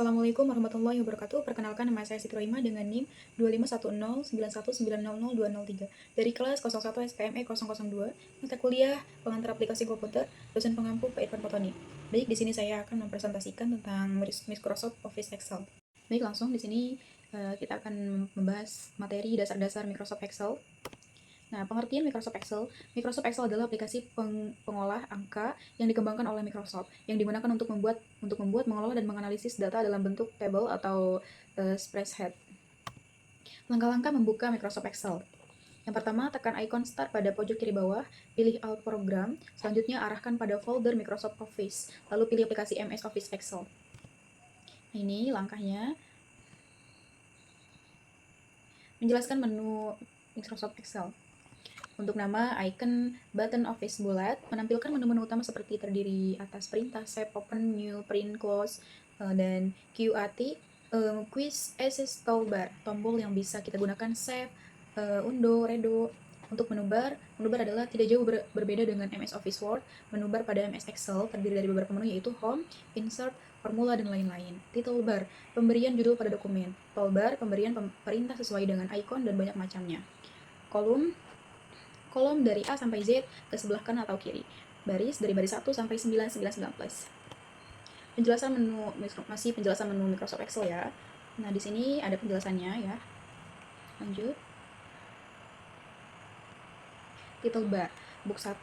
Assalamualaikum warahmatullahi wabarakatuh. Perkenalkan, nama saya Siti Rohimah dengan NIM 25109190203 dari kelas 01 SPME 002, mata kuliah pengantar aplikasi komputer, dosen pengampu Pak Irfan Potoni. Baik, di sini saya akan mempresentasikan tentang Microsoft Office Excel. Baik, langsung di sini kita akan membahas materi dasar-dasar Microsoft Excel. Nah, pengertian Microsoft Excel. Microsoft Excel adalah aplikasi pengolah angka yang dikembangkan oleh Microsoft yang digunakan untuk membuat, mengolah dan menganalisis data dalam bentuk table atau spreadsheet. Langkah-langkah membuka Microsoft Excel. Yang pertama, tekan icon Start pada pojok kiri bawah, pilih Alt Program, selanjutnya arahkan pada folder Microsoft Office, lalu pilih aplikasi MS Office Excel. Nah, ini langkahnya. Menjelaskan menu Microsoft Excel. Untuk nama, icon, button, office, bulat, menampilkan menu-menu utama seperti terdiri atas perintah, save, open, new, print, close, dan QAT, quiz, access, toolbar, tombol yang bisa kita gunakan save, undo, redo. Untuk menu bar adalah tidak jauh berbeda dengan MS Office Word. Menu bar pada MS Excel terdiri dari beberapa menu yaitu home, insert, formula, dan lain-lain. Title bar, pemberian judul pada dokumen. Toolbar, pemberian perintah sesuai dengan icon dan banyak macamnya. Kolom dari A sampai Z ke sebelah kanan atau kiri. Baris dari baris 1 sampai 9, 19. Penjelasan menu, masih penjelasan menu Microsoft Excel ya. Nah, di sini ada penjelasannya ya. Lanjut. Title bar. Book 1,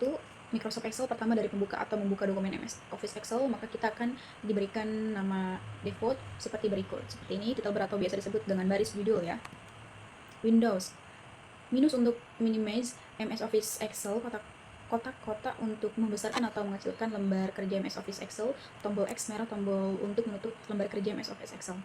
Microsoft Excel pertama dari pembuka atau membuka dokumen MS Office Excel, maka kita akan diberikan nama default seperti berikut. Seperti ini, title bar atau biasa disebut dengan baris judul ya. Windows. Minus untuk minimize MS Office Excel, kotak-kotak untuk membesarkan atau mengecilkan lembar kerja MS Office Excel, tombol X merah tombol untuk menutup lembar kerja MS Office Excel.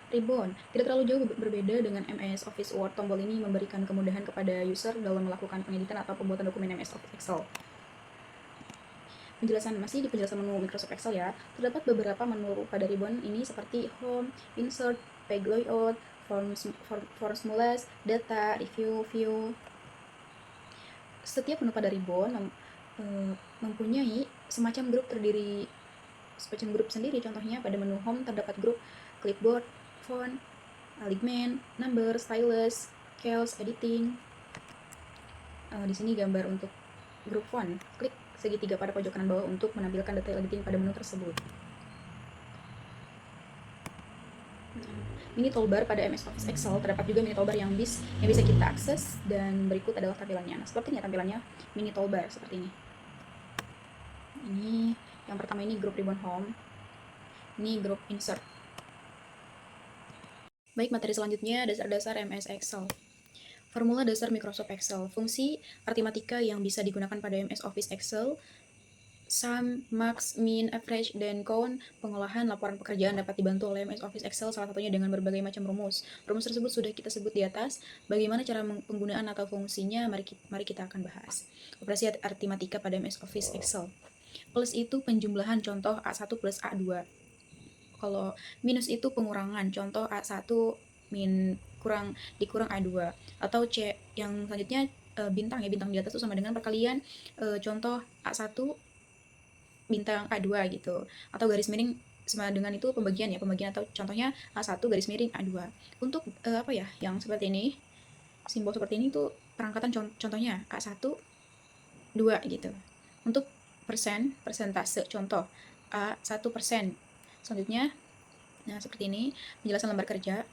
Ribbon, tidak terlalu jauh berbeda dengan MS Office Word. Tombol ini memberikan kemudahan kepada user dalam melakukan pengeditan atau pembuatan dokumen MS Office Excel. Masih di penjelasan menu Microsoft Excel ya, terdapat beberapa menu pada ribbon ini seperti Home, Insert, Page Layout, Formulas, Data, Review, View. Setiap menu pada ribbon mempunyai semacam grup sendiri. Contohnya pada menu Home terdapat grup Clipboard, Font, Alignment, Number, Stylus, Calcs, Editing. Di sini gambar untuk grup font. Klik segitiga pada pojok kanan bawah untuk menampilkan detail editing pada menu tersebut. Mini toolbar pada MS Office Excel, terdapat juga mini toolbar yang bisa kita akses, dan berikut adalah tampilannya. Nah, seperti ini tampilannya mini toolbar seperti ini. Ini yang pertama, ini grup ribbon home, ini grup insert. Baik, materi selanjutnya dasar-dasar MS Excel. Formula dasar Microsoft Excel, fungsi aritmatika yang bisa digunakan pada MS Office Excel, sum, max, min, average, dan count. Pengolahan laporan pekerjaan dapat dibantu oleh MS Office Excel, salah satunya dengan berbagai macam rumus. Rumus tersebut sudah kita sebut di atas. Bagaimana cara penggunaan atau fungsinya, mari kita akan bahas. Operasi aritmatika pada MS Office Excel. Plus itu penjumlahan, contoh A1 plus A2. Kalau minus itu pengurangan, contoh A1 dikurang A2. Atau C yang selanjutnya bintang di atas itu sama dengan perkalian contoh A1 bintang A2 gitu. Atau garis miring sama dengan itu pembagian atau contohnya A1 garis miring A2. Untuk yang seperti ini, simbol seperti ini tuh perangkatan contohnya A1 2 gitu. Untuk persentase, contoh A1%. Selanjutnya, nah seperti ini penjelasan lembar kerja.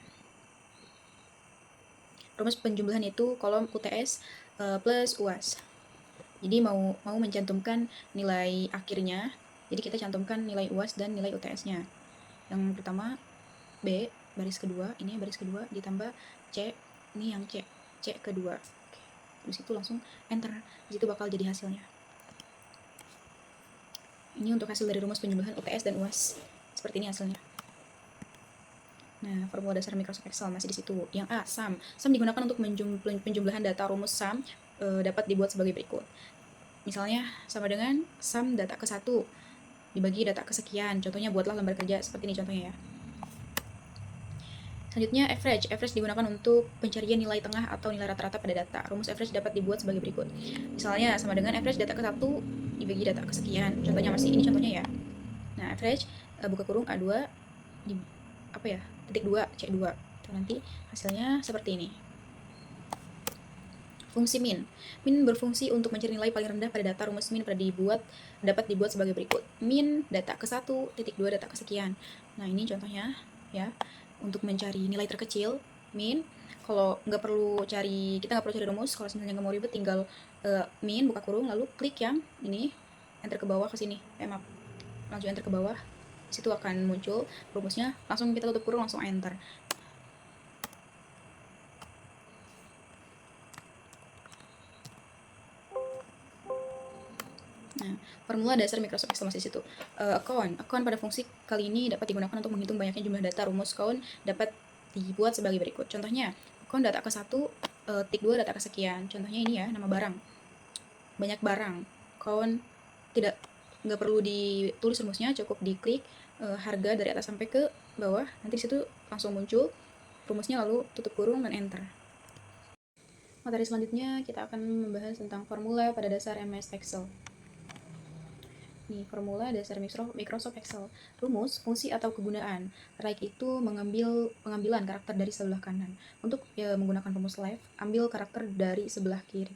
Rumus penjumlahan itu kolom UTS plus UAS. Jadi mau mencantumkan nilai akhirnya, jadi kita cantumkan nilai UAS dan nilai UTS-nya. Yang pertama B, baris kedua, ini baris kedua, ditambah C, ini yang C kedua. Oke. Terus itu langsung enter, disitu bakal jadi hasilnya. Ini untuk hasil dari rumus penjumlahan UTS dan UAS. Seperti ini hasilnya. Nah, formula dasar Microsoft Excel masih di situ. Yang A, sum. Sum digunakan untuk penjumlahan data. Rumus sum dapat dibuat sebagai berikut. Misalnya sama dengan sum data ke 1 dibagi data kesekian. Contohnya buatlah lembar kerja seperti ini contohnya ya. Selanjutnya average. Average digunakan untuk pencarian nilai tengah atau nilai rata-rata pada data. Rumus average dapat dibuat sebagai berikut. Misalnya sama dengan average data ke 1 dibagi data kesekian. Contohnya masih ini contohnya ya. Nah, average buka kurung A2 di apa ya, titik 2 C2. Nanti hasilnya seperti ini. Fungsi min. Min berfungsi untuk mencari nilai paling rendah pada data. Rumus min dapat dibuat sebagai berikut. Min data ke 1, titik 2 data kesekian. Nah, ini contohnya ya. Untuk mencari nilai terkecil, min, kalau nggak perlu cari, kita nggak perlu cari rumus. Kalau misalnya nggak mau ribet, tinggal min buka kurung, lalu klik yang ini, enter ke bawah ke sini. Maaf, langsung enter ke bawah. Di situ akan muncul rumusnya. Langsung kita tutup kurung, langsung enter. Nah, formula dasar Microsoft Excel masih situ. Account pada fungsi kali ini dapat digunakan untuk menghitung banyaknya jumlah data. Rumus count dapat dibuat sebagai berikut. Contohnya, count data ke 1, tik 2 data kesekian. Contohnya ini ya, nama barang. Banyak barang. Count nggak perlu ditulis rumusnya, cukup diklik harga dari atas sampai ke bawah. Nanti situ langsung muncul rumusnya, lalu tutup kurung dan enter. Materi selanjutnya kita akan membahas tentang formula pada dasar MS Excel. Nih, formula dasar Microsoft Excel. Rumus, fungsi atau kegunaan. Right itu pengambilan karakter dari sebelah kanan. Untuk menggunakan rumus left, ambil karakter dari sebelah kiri.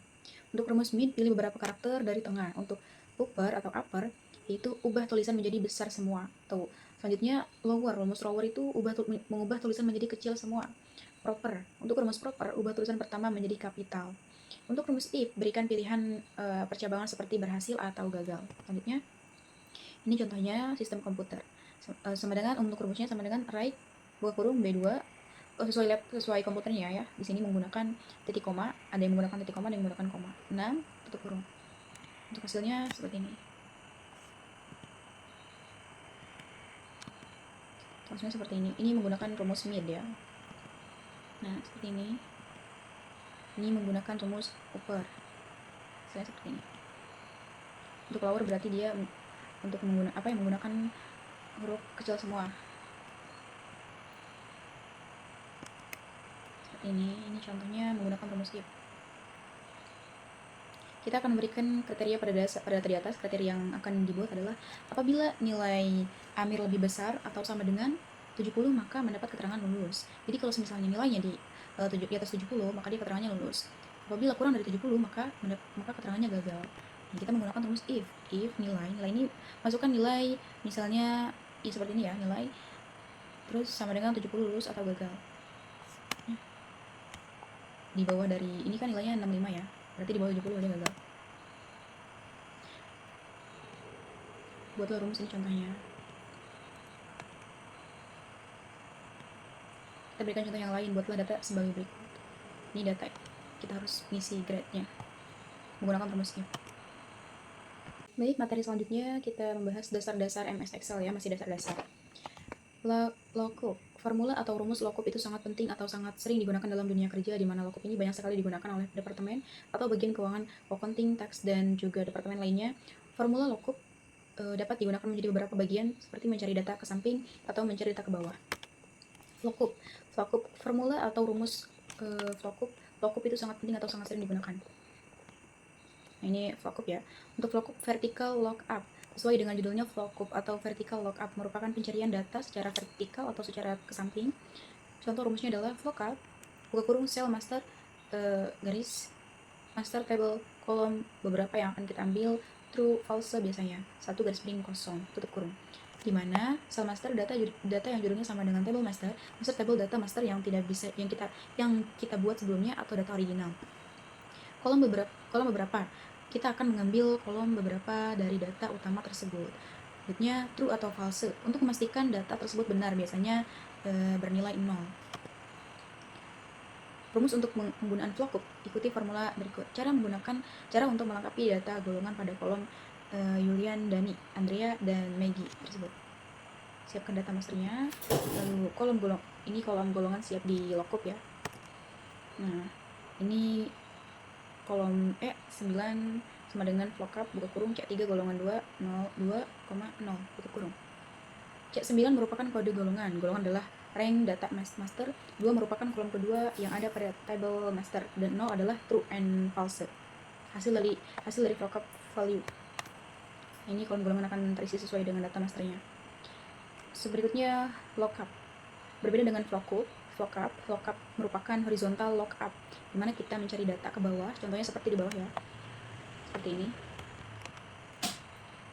Untuk rumus mid, pilih beberapa karakter dari tengah. Untuk upper atau upper, yaitu ubah tulisan menjadi besar semua. Tuh. Selanjutnya lower, rumus lower itu mengubah tulisan menjadi kecil semua. Proper, untuk rumus proper, ubah tulisan pertama menjadi kapital. Untuk rumus if, berikan pilihan percabangan seperti berhasil atau gagal. Selanjutnya, ini contohnya sistem komputer. Sama dengan untuk rumusnya sama dengan right buka kurung B2 sesuai komputernya ya. Di sini menggunakan titik koma, ada yang menggunakan titik koma, ada yang menggunakan koma. 6 tutup kurung. Untuk hasilnya seperti ini. Hasilnya seperti ini. Ini menggunakan rumus mid ya. Nah, seperti ini. Ini menggunakan rumus upper. Hasilnya seperti ini. Untuk lower berarti dia untuk menggunakan huruf kecil semua. Seperti ini contohnya menggunakan rumus if. Kita akan memberikan kriteria pada data di atas. Kriteria yang akan dibuat adalah apabila nilai Amir lebih besar atau sama dengan 70, maka mendapat keterangan lulus. Jadi kalau misalnya nilainya di atas 70, maka dia keterangannya lulus. Apabila kurang dari 70, maka keterangannya gagal. Nah, kita menggunakan rumus if. If nilai ini masukkan nilai misalnya ya seperti ini ya, nilai terus sama dengan 70 lulus atau gagal. Di bawah dari ini kan nilainya 65 ya, berarti di bawah 70 dia gagal. Buatlah rumus ini contohnya. Kita berikan contoh yang lain, buatlah data sebagai berikut. Ini data, kita harus ngisi grade-nya menggunakan rumus if. Baik, materi selanjutnya kita membahas dasar-dasar MS Excel ya, masih dasar-dasar. Lookup. Formula atau rumus lookup itu sangat penting atau sangat sering digunakan dalam dunia kerja, di mana lookup ini banyak sekali digunakan oleh departemen atau bagian keuangan, accounting, tax, dan juga departemen lainnya. Formula lookup dapat digunakan menjadi beberapa bagian seperti mencari data ke samping atau mencari data ke bawah. Lookup formula atau rumus lookup itu sangat penting atau sangat sering digunakan. Nah, ini lookup ya. Untuk lookup vertical lookup, sesuai dengan judulnya, lookup atau vertical lookup merupakan pencarian data secara vertikal atau secara ke samping. Contoh rumusnya adalah lookup buka kurung cell master garis master table kolom beberapa yang akan kita ambil true false biasanya, 1 garis miring kosong tutup kurung, dimana cell master data yang judulnya sama dengan table master table data master yang tidak bisa yang kita buat sebelumnya atau data original. Kolom beberapa kita akan mengambil kolom beberapa dari data utama tersebut. Berikutnya true atau false. Untuk memastikan data tersebut benar, biasanya bernilai 0. Rumus untuk penggunaan lookup, ikuti formula berikut. Cara untuk melengkapi data golongan pada kolom Yulian, Dani, Andrea, dan Maggie tersebut. Siapkan data masternya, lalu kolom golongan siap di lookup ya. Nah, ini kolom 9 sama dengan lookup buka kurung C3 golongan 2 0 tutup kurung. C9 merupakan kode golongan adalah rank data master. 2 merupakan kolom kedua yang ada pada table master, dan 0 adalah true and false, hasil dari lookup value. Ini kolom golongan akan terisi sesuai dengan data masternya. Berikutnya lookup. Berbeda dengan lookup merupakan horizontal lookup, di mana kita mencari data ke bawah, contohnya seperti di bawah ya, seperti ini.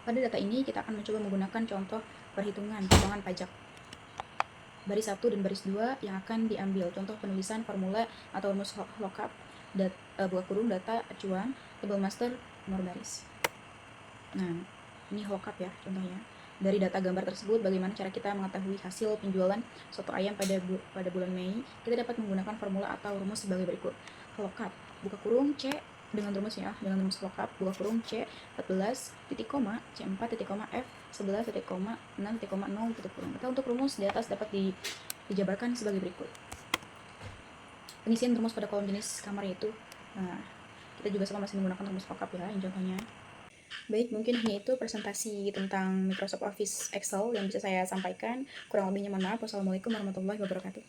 Pada data ini kita akan mencoba menggunakan contoh perhitungan potongan pajak. Baris 1 dan baris 2 yang akan diambil contoh penulisan formula atau rumus lookup, buka kurung data acuan, table master, nomor baris. Nah, ini lookup ya contohnya. Dari data gambar tersebut, bagaimana cara kita mengetahui hasil penjualan soto ayam pada bulan Mei? Kita dapat menggunakan formula atau rumus sebagai berikut. Lookup, buka kurung C dengan rumusnya, dengan rumus lookup, buka kurung C 14 titik koma C 4 titik koma F 11 titik koma 6 titik koma 0 tutup kurung. Kita untuk rumus di atas dapat dijabarkan sebagai berikut. Pengisian rumus pada kolom jenis kamar yaitu, nah, kita juga sama masih menggunakan rumus lookup ya, yang contohnya. Baik, mungkin hanya itu presentasi tentang Microsoft Office Excel yang bisa saya sampaikan. Kurang lebihnya mohon maaf. Wassalamualaikum warahmatullahi wabarakatuh.